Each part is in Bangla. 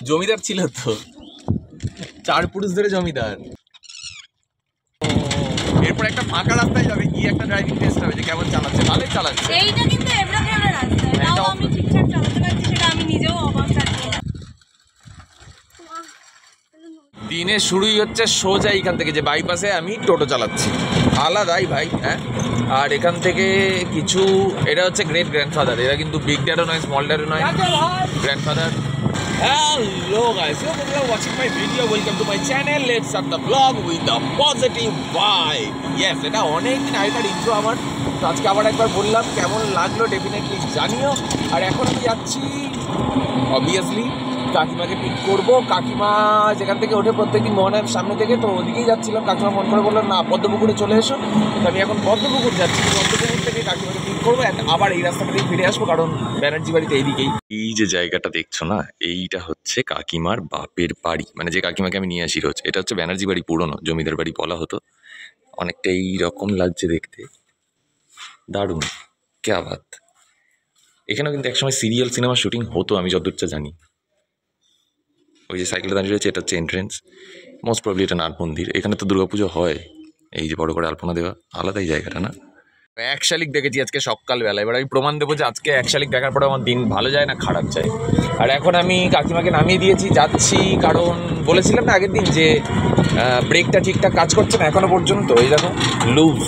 জমিদার ছিল তো, 4 পুরুষ ধরে জমিদার। এরপর একটা ফাঁকা রাস্তায় যাবে, গিয়ে একটা ড্রাইভিং টেস্ট হবে যে কেমন চালাচ্ছে। ভালোই চালাচ্ছে। এইটা কিন্তু এবড়োখেবড়ো রাস্তা, তাও আমি ঠিকঠাক চালাতে পারছি, সেটা আমি নিজেও অবাক থাকি। দিনের শুরুই হচ্ছে সোজা এইখান থেকে, যে বাইপাসে আমি টোটো চালাচ্ছি, আলাদাই ভাই। হ্যাঁ, আর এখান থেকে কিছু, এটা হচ্ছে গ্রেট গ্র্যান্ডফাদার, এরা কিন্তু বিগ ড্যাডও নয়, স্মল ড্যাডও নয়, grandfather. Hello guys, you are watching my video. Welcome to my channel. Let's start the vlog with a positive vibe. Yes, এটা অনেকদিন আগেকার ইন্ট্রো আমার, তো আজকে আবার একবার বললাম, কেমন লাগলো ডেফিনেটলি জানিও। আর এখন আমি যাচ্ছি অবভিয়াসলি কাকিমাকে পিক করবো। কাকিমা যেখান থেকে ওঠে প্রত্যেকদিন মোহনের সামনে থেকে, তো ওদিকেই যাচ্ছিলাম। কাকিমা ফোন করে বললো না পদ্মপুকুরে চলে এসো, তো আমি এখন পদ্মপুকুর যাচ্ছি। পদ্মপুকুর থেকে কাকিমাকে পিক করবো, আবার এই রাস্তাটাতেই ফিরে আসবো, কারণ ব্যানার্জি বাড়িতে এইদিকেই। এই যে জায়গাটা দেখছো না, এইটা হচ্ছে কাকিমার বাপের বাড়ি, মানে যে কাকিমাকে আমি নিয়ে আসি রোজ। এটা হচ্ছে ব্যানার্জি বাড়ি, পুরনো জমিদার বাড়ি বলা হতো। অনেকটা এইরকম লাগছে দেখতে, দারুণ, ক্যা বাত। এখানেও কিন্তু একসময় সিরিয়াল সিনেমা শুটিং হতো, আমি যতদূরটা জানি। ওই যে সাইকেলে দাঁড়িয়ে রয়েছে, এটা হচ্ছে এন্ট্রেন্স। মোস্ট প্রবলি এটা নাট মন্দির। এখানে তো দুর্গাপুজো হয়, এই যে বড় করে আলপনা দেওয়া, আলাদাই জায়গাটা না। 1 শালিক দেখেছি আজকে সকালবেলা। এবার আমি প্রমাণ দেবো যে আজকে 1 শালিক দেখার পরে আমার দিন ভালো যায় না খারাপ যায়। আর এখন আমি কাকিমাকে নামিয়ে দিয়েছি, যাচ্ছি, কারণ বলেছিলাম না আগের দিন যে ব্রেকটা ঠিকঠাক কাজ করছে না এখনো পর্যন্ত। এই দেখো লুজ,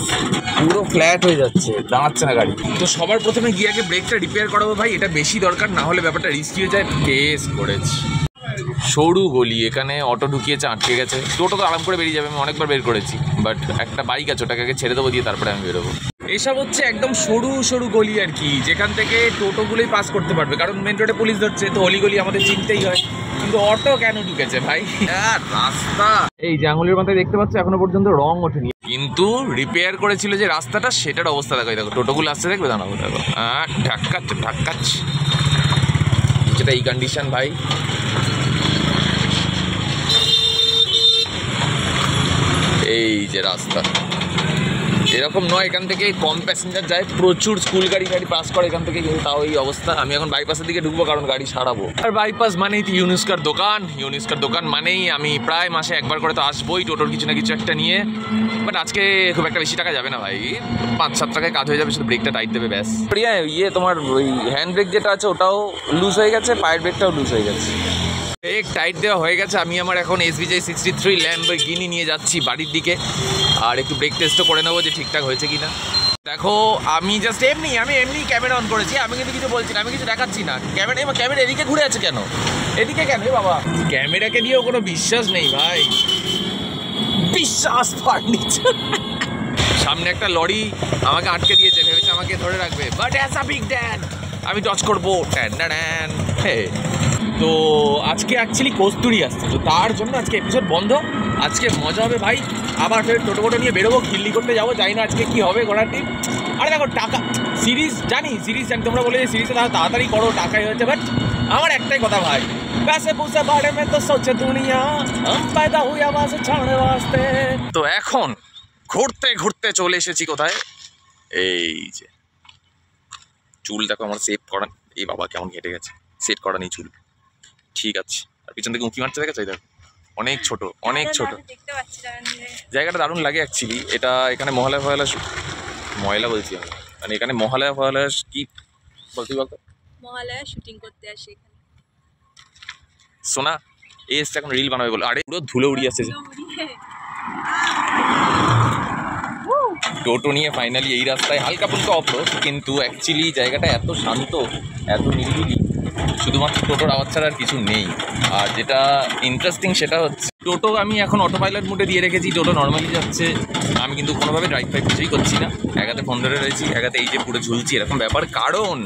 পুরো ফ্ল্যাট হয়ে যাচ্ছে, দাঁড়াচ্ছে না গাড়ি। তো সবার প্রথমে গিয়ে আগে ব্রেকটা রিপেয়ার করাবো ভাই, এটা বেশি দরকার, না হলে ব্যাপারটা রিস্কি হয়ে যায়। টেস্ট করেছি, সরু গলি, এখানে অটো ঢুকিয়েছে, আটকে গেছে। টোটো তো আরাম করে বেরিয়ে যাবে, আমি অনেকবার বের করেছি, বাট একটা বাইক আছে, ওটাকে আগে ছেড়ে দেবো, দিয়ে তারপরে আমি বেরোবো। এসব হচ্ছে একদম সরু সরু গলি আর কি, যেখান থেকে টোটোগুলোই পাস করতে পারবে, কারণ মেন রোডে পুলিশ ধরছে, তো অলিগলি আমাদের চিনতেই হয়। কিন্তু অটো কেন ঢুকেছে ভাই? রাস্তা এই যে আঙুলের মাথায় দেখতে পাচ্ছ, এখনো পর্যন্ত রং ওঠেনি, কিন্তু রিপেয়ার করেছিল যে রাস্তাটা, সেটার অবস্থা দেখো। দেখো টোটোগুলো আসছে, দেখবে দাঁড়াবো, দেখো ঢাক্কাচ্ছে ঢাক্কাচ্ছে, যেটা এই কন্ডিশন ভাই। এই যে রাস্তা এরকম নয়, এখান থেকে কম প্যাসেঞ্জার যায়, প্রচুর স্কুল গাড়ি পাস করে এখান থেকে, কিন্তু তাও এই অবস্থা। আমি এখন বাইপাসের দিকে ঢুকবো, কারণ গাড়ি সারাবো। আর বাইপাস মানেই তো ইউনিস্কার দোকান, ইউনিস্কার দোকান মানেই আমি প্রায় মাসে একবার করে তো আসবোই টোটোর কিছু না কিছু একটা নিয়ে। বাট আজকে খুব একটা বেশি টাকা যাবে না ভাই, 5-7 টাকায় কাজ হয়ে যাবে, শুধু ব্রেকটা টাইট দেবে ব্যাস। ইয়ে তোমার ওই হ্যান্ড ব্রেক যেটা আছে ওটাও লুজ হয়ে গেছে, পায়ের ব্রেকটাও লুজ হয়ে গেছে। ব্রেক টাইট দেওয়া হয়ে গেছে। আমি আমার এখন SVJ 63 ল্যাম্বরগিনি নিয়ে যাচ্ছি বাড়ির দিকে, আর একটু ব্রেক টেস্টও করে নেবো যে ঠিকঠাক হয়েছে কিনা। দেখো আমি জাস্ট আমি এমনি ক্যামেরা অন করেছি, আমি কিন্তু কিছু বলছি না, আমি কিছু দেখাচ্ছি না। ক্যামেরা এদিকে ঘুরে আছে কেন? এদিকে কেন বাবা? ক্যামেরাকে দিয়েও কোনো বিশ্বাস নেই ভাই, বিশ্বাস ফার্নিচার। সামনে একটা লরি আমাকে আটকে দিয়েছে, ভেবেছে আমাকে ধরে রাখবে, but as a big dad আমি টচ করবো। তো আজকে অ্যাকচুয়ালি কস্তুরি আসছে, তো তার জন্য আজকে এপিসোড বন্ধ। আজকে মজা হবে ভাই, আবার ফের টোটো নিয়ে বেরোবো, খিল্লি করতে যাবো, জানি না আজকে কি হবে ঘোড়ার টিম। আরে দেখো টাকা, সিরিজ জানি তোমরা বলে যে সিরিজে তাড়াতাড়ি করো, টাকাই হয়েছে, বাট আমার একটাই কথা ভাই, पैसे पूसे बारे में तो सोचे दुनिया हम पैदा हुई आवाज छाड़ने वास्ते। তো এখন ঘুরতে ঘুরতে চলে এসেছি কোথায়, এই যে চুল দেখো আমার সেভ করা, এই বাবা কেমন কেটে গেছে, সেট করা নেই চুল, ঠিক আছে। আর পিছন থেকে উঁকি মারতে দেখেছো, দেখো অনেক ছোট, অনেক ছোট। জায়গাটা দারুণ লাগে অ্যাকচুয়ালি। এটা এখানে ময়লা বলছি আমি, মানে এখানে মহালয়া কি বলতে বলতো, মহালয়া শুটিং করতে আসে এখানে। সোনা এসছে এখন রিল বানাবে বলে, আরে পুরো ধুলো উড়িয়ে আসছে। টোটো নিয়ে ফাইনালি এই রাস্তায় হালকা ফুলকা অফরোড, কিন্তু অ্যাকচুয়ালি জায়গাটা এত শান্ত, এত নিরিবিলি, শুধুমাত্র টোটোর আওয়াজ ছাড়া আর কিছু নেই। আর যেটা ইন্টারেস্টিং সেটা হচ্ছে টোটো আমি এখন অটো পাইলট মোডে দিয়ে রেখেছি, টোটো নর্মালি যাচ্ছে, আমি কিন্তু কোনোভাবে ড্রাইভ কিছুই করছি না, একাতে ফোন ধরে রয়েছি, একাতে এই যে পুরো ঝুলছি, এরকম ব্যাপার। কারণ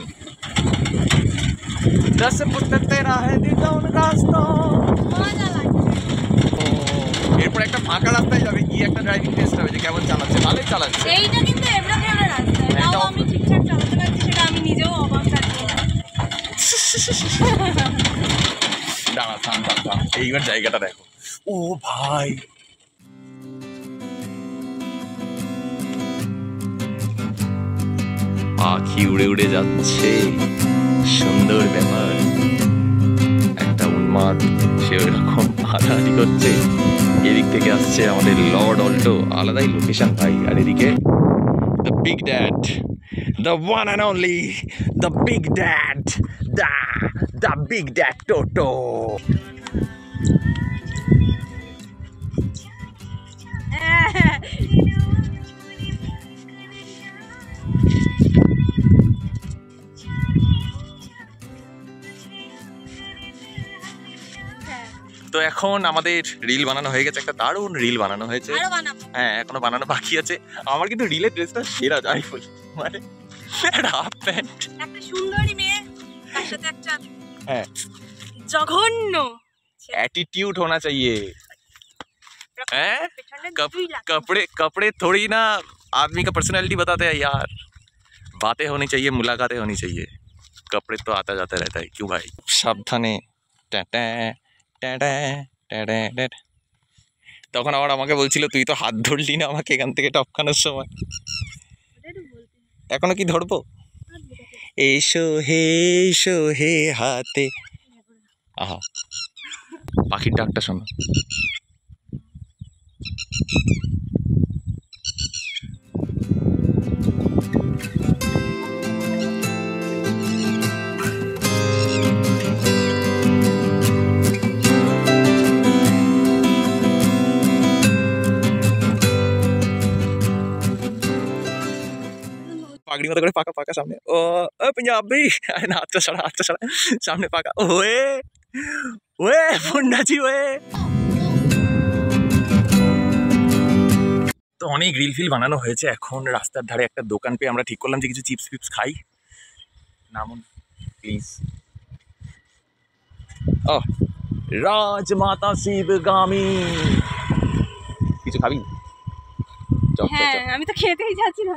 এরপর একটা ফাঁকা রাস্তায় যাবে, গিয়ে একটা ড্রাইভিং টেস্ট হবে যে কেমন চালাচ্ছে। ভালোই চালাচ্ছে। এইটা কিন্তু এবড়োখেবড়ো রাস্তা, তাও আমি ঠিকঠাক চালাতে পারছি, সেটা আমি নিজেও অবাক থাকি। দাঁড়া থাম, এইবার জায়গাটা দেখো, ও ভাই পাখি উড়ে উড়ে যাচ্ছে, সুন্দর ব্যাপার। একটা উন্মাদ, সে ওইরকম হাঁটাহাঁটি করছে। এদিক থেকে আসছে আমাদের লর্ড অল্টো, আলাদাই লোকেশন ভাই। আর এদিকে the big dad, the one and only, the big dad, the big dad Toto. তো এখন আমাদের রিল বানানো হয়ে গেছে, একটা দারুণ রিল বানানো হয়েছে। হ্যাঁ, এখনো বানানো বাকি আছে। আমার কিন্তু রিলের ড্রেসটা সেরা, যাই বল, মানে একটা হাফ প্যান্ট, একটা সুন্দরী মেয়ে, তার সাথে একটা হ্যাঁ জঘন্য एटीट्यूड होना चाहिए। हैं? পেছনে कपड़े कपड़े थोड़ी ना आदमी का पर्सनैलिटी बताते हैं यार। बातें होनी चाहिए, मुलाकातें होनी चाहिए, कपड़े तो आता जाता रहता है। क्यों भाई? সাবধানে। তখন আবার আমাকে বলছিল তুই তো হাত ধরলি না আমাকে এখান থেকে টপকানোর সময়। এখনো কি ধরবো? এসো হে হাতে। আহা, পাখির ডাকটা শোনো। পাগড়ি মতো করে পাকা পাকা সামনে। ও पंजाबी, হাতটা ছাড়া সামনে পাকা। ওয়ে ওয়ে মুন্ডাজি ওয়ে। তো অনেক রিল ফিল বানানো হয়েছে। এখন রাস্তার ধারে একটা দোকান পেয়ে আমরা ঠিক করলাম যে কিছু চিপস ফিপস খাই। নামুন প্লিজ। ও রাজমাতা শিবগামী, কিছু খাবি? হ্যাঁ, আমি তো খেতেই যাচ্ছি না।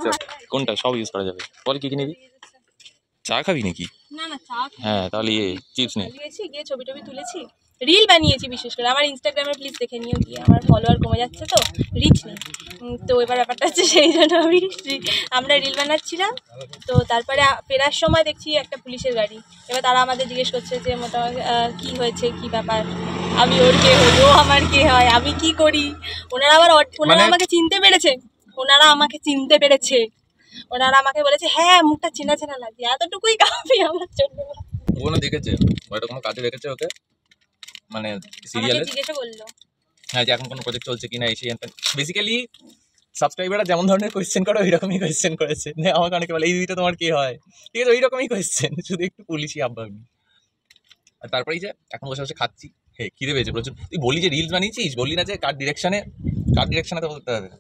কোনটা? সব ইউজ করা যাবে। বল কি কি নিবি? চা খাবি নাকি? না না, চা হ্যাঁ, তাহলে চিপস নে। গিয়ে ছবি টবি তুলেছি, রিল বানিয়েছি। বিশেষ করে আমার ইনস্টাগ্রামে প্লিজ দেখে নিও গিয়ে, আমার ফলোয়ার কমে যাচ্ছে তো, রিচ নেই। তো এবার ব্যাপারটা হচ্ছে সেই জন্য আমরা রিল বানাচ্ছিলাম। তো তারপরে ফেরার সময় দেখছি একটা পুলিশের গাড়ি। এবার তারা আমাদের জিজ্ঞেস করছে যে মোটামুটি কী হয়েছে, কী ব্যাপার, আমি ওর কে হই, ও আমার কে হয়, আমি কি করি। ওনারা আমাকে চিনতে পেরেছে, ওনারা আমাকে বলেছে হ্যাঁ মুখটা চেনা চেনা লাগছে, এতটুকুই কাফি আমার জন্য। ও না দেখেছে, ওটা কোনো কাজে রেখেছে ওকে, মানে সিরিয়ালে জিজ্ঞাসা করলো হ্যাঁ যে এখন কোনো প্রজেক্ট চলছে কিনা, এই সেই বেসিক্যালি সাবস্ক্রাইবাররা যেমন ধরনের কোয়েশ্চেন করে ওই রকমই কোয়েশ্চেন করেছে। আমাকে অনেকে বলে এই দিদিটা তোমার কে হয়, ঠিক আছে, ওই রকমই কোয়েশ্চেন, শুধু একটু পুলিশি আব্বাবি। আর তারপরেই যে এখন বসে বসে খাচ্ছি, হে খিদে পেয়েছে প্রচুর। তুই বলি যে রিলস বানিয়েছিস, বললি না যে কার ডিরেকশনে তো বলতে হবে।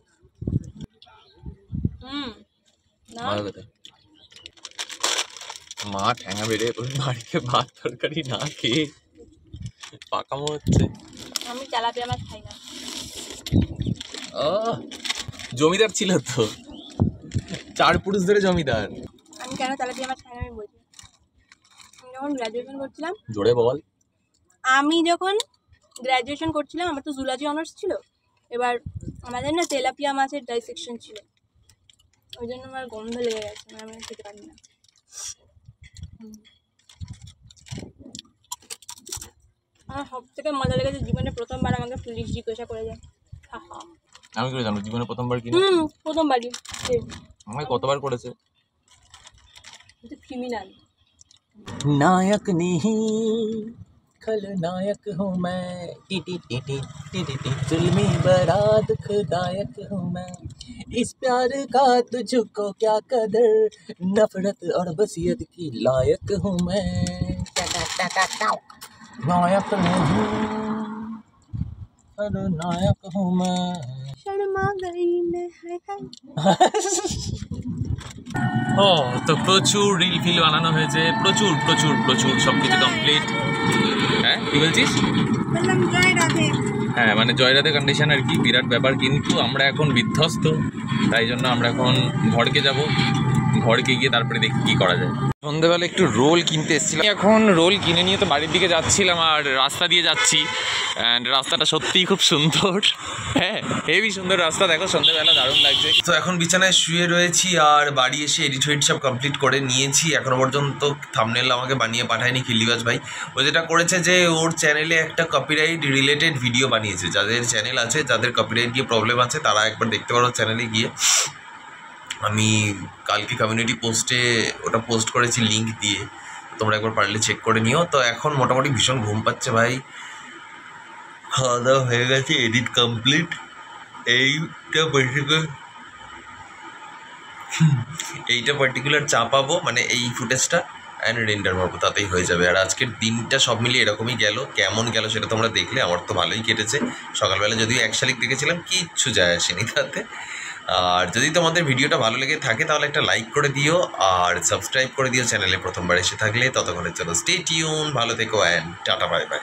মা ঠ্যাঙা বেড়ে বাড়িতে ভাত তরকারি না খেয়ে পাকামো হচ্ছে। আমি তেলাপিয়া মাছ খাই না। জমিদার ছিল তো, 4 পুরুষ ধরে জমিদার। আমি কেন তেলাপিয়া মাছ খাই না আমি বলছি। আমি যখন গ্র্যাজুয়েশন করছিলাম, জোরে বল। আমি যখন গ্র্যাজুয়েশন করছিলাম, আমার তো জুলজি অনার্স ছিল। এবার আমাদের না তেলাপিয়া মাছের ডাইসেকশন ছিল, ওই জন্য আমার গন্ধ লেগে গেছে, আমি খেতে পারি না। আমার সব থেকে মজা লেগেছে জীবনে প্রথমবার আমাকে পুলিশ জিজ্ঞাসা করে যায়। আমি করে জানো জীবনে প্রথমবার কি? প্রথমবারই। আমাকে কতবার করেছে। ক্রিমিনাল नायक नहीं खलनायक हूँ मैं, टी जुल्मी बरात खुदायक हूँ मैं, इस प्यार का तुझको क्या कदर, नफरत और बसियत की लायक हूँ मैं, नायक नहीं खलनायक हूँ मैं। शर्मा गई मैं ও তো প্রচুর রিল ফিল বানানো হয়েছে, প্রচুর প্রচুর প্রচুর সবকিছু কমপ্লিট। হ্যাঁ কি বলছিস? হ্যাঁ মানে জয়রাধে কন্ডিশন আর কি, বিরাট ব্যাপার। কিন্তু আমরা এখন বিধ্বস্ত, তাই জন্য আমরা এখন ঘরকে যাব। ঘরকে গিয়ে তারপরে দেখি কী করা যায়। সন্ধ্যেবেলা একটু রোল কিনতে এসেছিলাম, এখন রোল কিনে নিয়ে তো বাড়ির দিকে যাচ্ছিলাম, আর রাস্তা দিয়ে যাচ্ছি অ্যান্ড রাস্তাটা সত্যিই খুব সুন্দর। হ্যাঁ, হেভি সুন্দর রাস্তা, দেখো সন্ধ্যেবেলা দারুণ লাগছে। তো এখন বিছানায় শুয়ে রয়েছি আর বাড়ি এসে এডিট ফেডিট সব কমপ্লিট করে নিয়েছি। এখনও পর্যন্ত থাম্বনেল আমাকে বানিয়ে পাঠায়নি খিল্লিবাজ ভাই। ও যেটা করেছে যে ওর চ্যানেলে একটা কপিরাইট রিলেটেড ভিডিও বানিয়েছে। যাদের চ্যানেল আছে, যাদের কপিরাইট গিয়ে প্রবলেম আছে, তারা একবার দেখতে পারো চ্যানেলে গিয়ে। আমি কালকে কমিউনিটি পোস্টে ওটা পোস্ট করেছি লিঙ্ক দিয়ে, তোমরা একবার পারলে চেক করে নিও। তো এখন মোটামুটি ভীষণ ঘুম পাচ্ছে ভাই, খাওয়া দাওয়া হয়ে গেছে, এডিট কমপ্লিট। এইটা পার্টিকুলার চাপাবো, মানে এই ফুটেজটা অ্যান্ড রেন্ডার মারবো, তাতেই হয়ে যাবে। আর আজকের দিনটা সব মিলিয়ে এরকমই গেল। কেমন গেল সেটা তোমরা দেখলে, আমার তো ভালোই কেটেছে। সকালবেলা যদিও 1 শালিক দেখেছিলাম, কিচ্ছু যায় আসেনি তাতে। আর যদি তোমাদের ভিডিওটা ভালো লেগে থাকে তাহলে একটা লাইক করে দিও আর সাবস্ক্রাইব করে দিও চ্যানেলে প্রথমবার এসে থাকলে। ততক্ষণের জন্য স্টে টিউন, ভালো থেকো অ্যান্ড টাটা বাই বাই।